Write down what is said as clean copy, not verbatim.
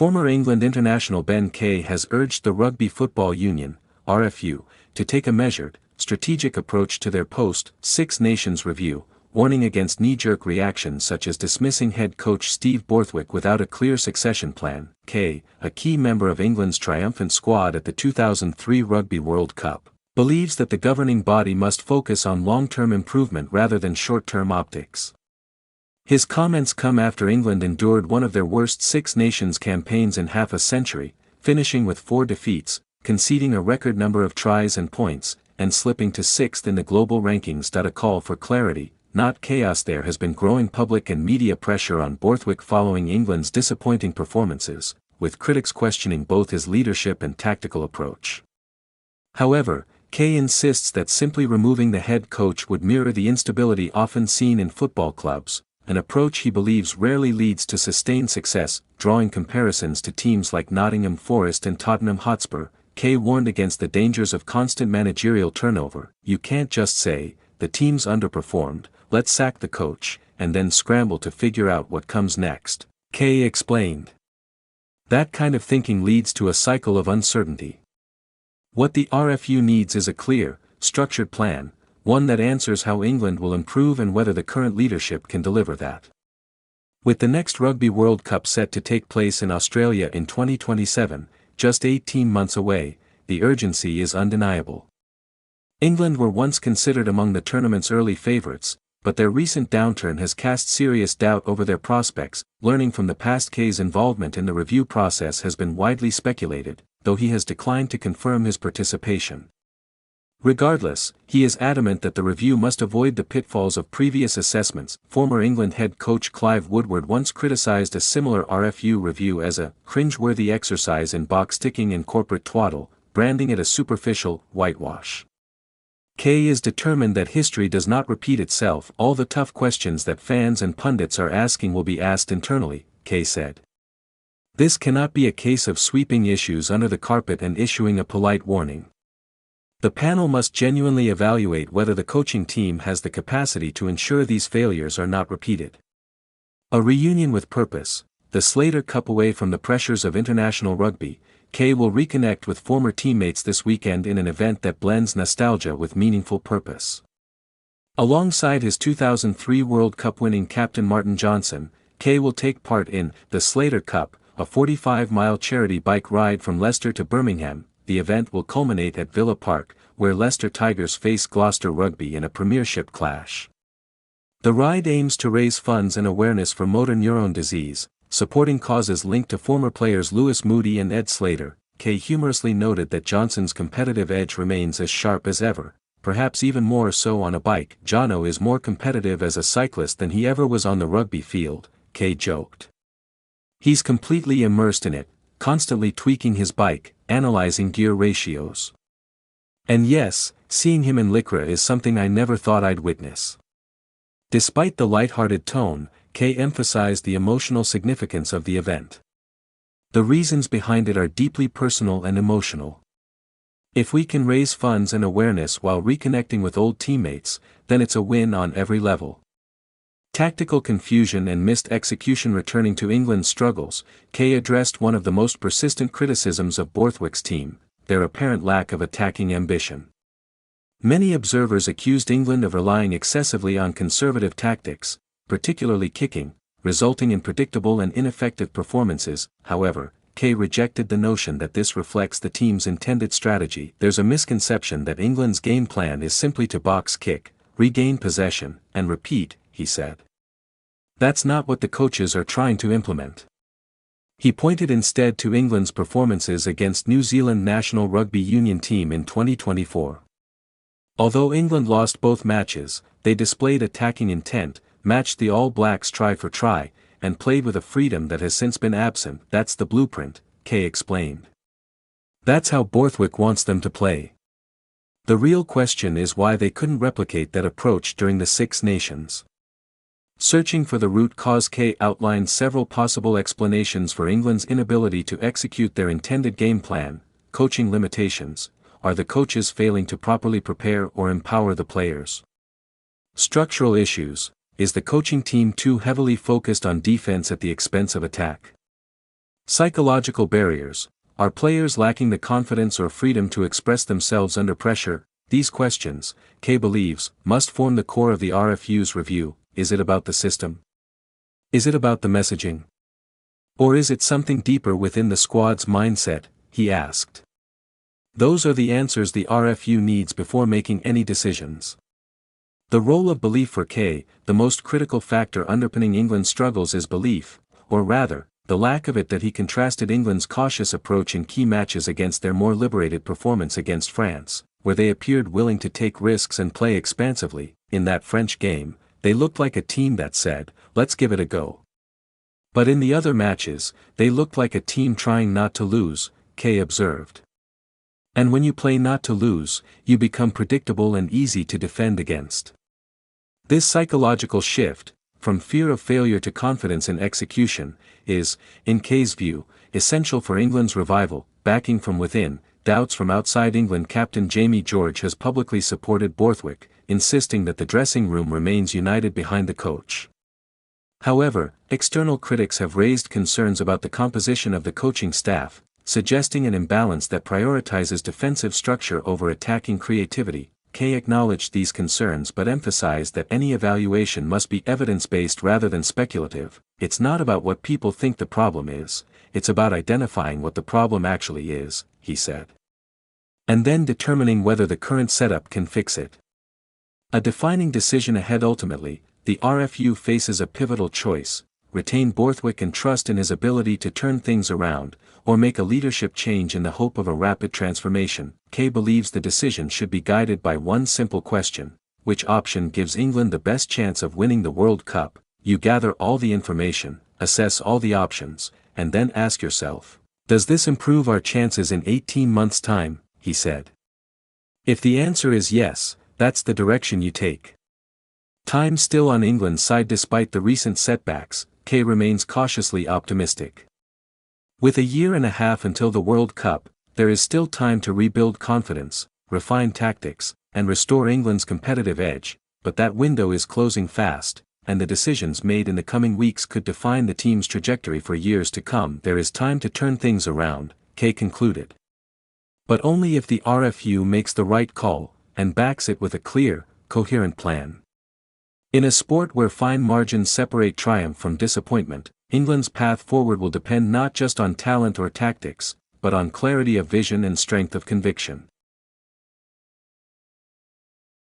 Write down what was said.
Former England international Ben Kay has urged the Rugby Football Union, RFU, to take a measured, strategic approach to their post-Six Nations review, warning against knee-jerk reactions such as dismissing head coach Steve Borthwick without a clear succession plan. Kay, a key member of England's triumphant squad at the 2003 Rugby World Cup, believes that the governing body must focus on long-term improvement rather than short-term optics. His comments come after England endured one of their worst Six Nations campaigns in half a century, finishing with 4 defeats, conceding a record number of tries and points, and slipping to 6th in the global rankings. A call for clarity, not chaos. There has been growing public and media pressure on Borthwick following England's disappointing performances, with critics questioning both his leadership and tactical approach. However, Kay insists that simply removing the head coach would mirror the instability often seen in football clubs, an approach he believes rarely leads to sustained success. Drawing comparisons to teams like Nottingham Forest and Tottenham Hotspur, Kay warned against the dangers of constant managerial turnover. You can't just say, the team's underperformed, let's sack the coach, and then scramble to figure out what comes next, Kay explained. That kind of thinking leads to a cycle of uncertainty. What the RFU needs is a clear, structured plan, one that answers how England will improve and whether the current leadership can deliver that. With the next Rugby World Cup set to take place in Australia in 2027, just 18 months away, the urgency is undeniable. England were once considered among the tournament's early favourites, but their recent downturn has cast serious doubt over their prospects. Learning from the past, Kay's involvement in the review process has been widely speculated, though he has declined to confirm his participation. Regardless, he is adamant that the review must avoid the pitfalls of previous assessments. Former England head coach Clive Woodward once criticised a similar RFU review as a cringe-worthy exercise in box-ticking and corporate twaddle, branding it a superficial whitewash. Kay is determined that history does not repeat itself. All the tough questions that fans and pundits are asking will be asked internally, Kay said. This cannot be a case of sweeping issues under the carpet and issuing a polite warning. The panel must genuinely evaluate whether the coaching team has the capacity to ensure these failures are not repeated. A reunion with purpose. The Slater Cup. Away from the pressures of international rugby, Kay will reconnect with former teammates this weekend in an event that blends nostalgia with meaningful purpose. Alongside his 2003 World Cup winning captain Martin Johnson, Kay will take part in the Slater Cup, a 45-mile charity bike ride from Leicester to Birmingham. The event will culminate at Villa Park, where Leicester Tigers face Gloucester Rugby in a premiership clash. The ride aims to raise funds and awareness for motor neuron disease, supporting causes linked to former players Lewis Moody and Ed Slater. Kay humorously noted that Johnson's competitive edge remains as sharp as ever, perhaps even more so on a bike. Jono is more competitive as a cyclist than he ever was on the rugby field, Kay joked. He's completely immersed in it, constantly tweaking his bike, analyzing gear ratios. And yes, seeing him in lycra is something I never thought I'd witness. Despite the light-hearted tone, Kay emphasized the emotional significance of the event. The reasons behind it are deeply personal and emotional. If we can raise funds and awareness while reconnecting with old teammates, then it's a win on every level. Tactical confusion and missed execution. Returning to England's struggles, Kay addressed one of the most persistent criticisms of Borthwick's team, their apparent lack of attacking ambition. Many observers accused England of relying excessively on conservative tactics, particularly kicking, resulting in predictable and ineffective performances. However, Kay rejected the notion that this reflects the team's intended strategy. There's a misconception that England's game plan is simply to box kick, regain possession, and repeat, he said. That's not what the coaches are trying to implement. He pointed instead to England's performances against New Zealand national rugby union team in 2024. Although England lost both matches, they displayed attacking intent, matched the All Blacks try for try, and played with a freedom that has since been absent. That's the blueprint, Kay explained. That's how Borthwick wants them to play. The real question is why they couldn't replicate that approach during the Six Nations. Searching for the root cause, Kay outlined several possible explanations for England's inability to execute their intended game plan. Coaching limitations. Are the coaches failing to properly prepare or empower the players? Structural issues. Is the coaching team too heavily focused on defense at the expense of attack? Psychological barriers. Are players lacking the confidence or freedom to express themselves under pressure? These questions, Kay believes, must form the core of the RFU's review. Is it about the system? Is it about the messaging? Or is it something deeper within the squad's mindset, he asked. Those are the answers the RFU needs before making any decisions. The role of belief for Kay, the most critical factor underpinning England's struggles is belief, or rather, the lack of it that he contrasted England's cautious approach in key matches against their more liberated performance against France, where they appeared willing to take risks and play expansively. In that French game, they looked like a team that said, "Let's give it a go." But in the other matches, they looked like a team trying not to lose, Kay observed. And when you play not to lose, you become predictable and easy to defend against. This psychological shift, from fear of failure to confidence in execution, is, in Kay's view, essential for England's revival. Backing from within, doubts from outside. England captain Jamie George has publicly supported Borthwick, insisting that the dressing room remains united behind the coach. However, external critics have raised concerns about the composition of the coaching staff, suggesting an imbalance that prioritizes defensive structure over attacking creativity. Kay acknowledged these concerns but emphasized that any evaluation must be evidence-based rather than speculative. It's not about what people think the problem is, it's about identifying what the problem actually is, he said. And then determining whether the current setup can fix it. A defining decision ahead. Ultimately, the RFU faces a pivotal choice: retain Borthwick and trust in his ability to turn things around, or make a leadership change in the hope of a rapid transformation. Kay believes the decision should be guided by one simple question: which option gives England the best chance of winning the World Cup? You gather all the information, assess all the options, and then ask yourself, does this improve our chances in 18 months' time? He said. If the answer is yes, that's the direction you take. Time still on England's side despite the recent setbacks, Kay remains cautiously optimistic. With a year and a half until the World Cup, there is still time to rebuild confidence, refine tactics, and restore England's competitive edge, but that window is closing fast, and the decisions made in the coming weeks could define the team's trajectory for years to come. There is time to turn things around, Kay concluded. But only if the RFU makes the right call, and backs it with a clear, coherent plan. In a sport where fine margins separate triumph from disappointment, England's path forward will depend not just on talent or tactics, but on clarity of vision and strength of conviction.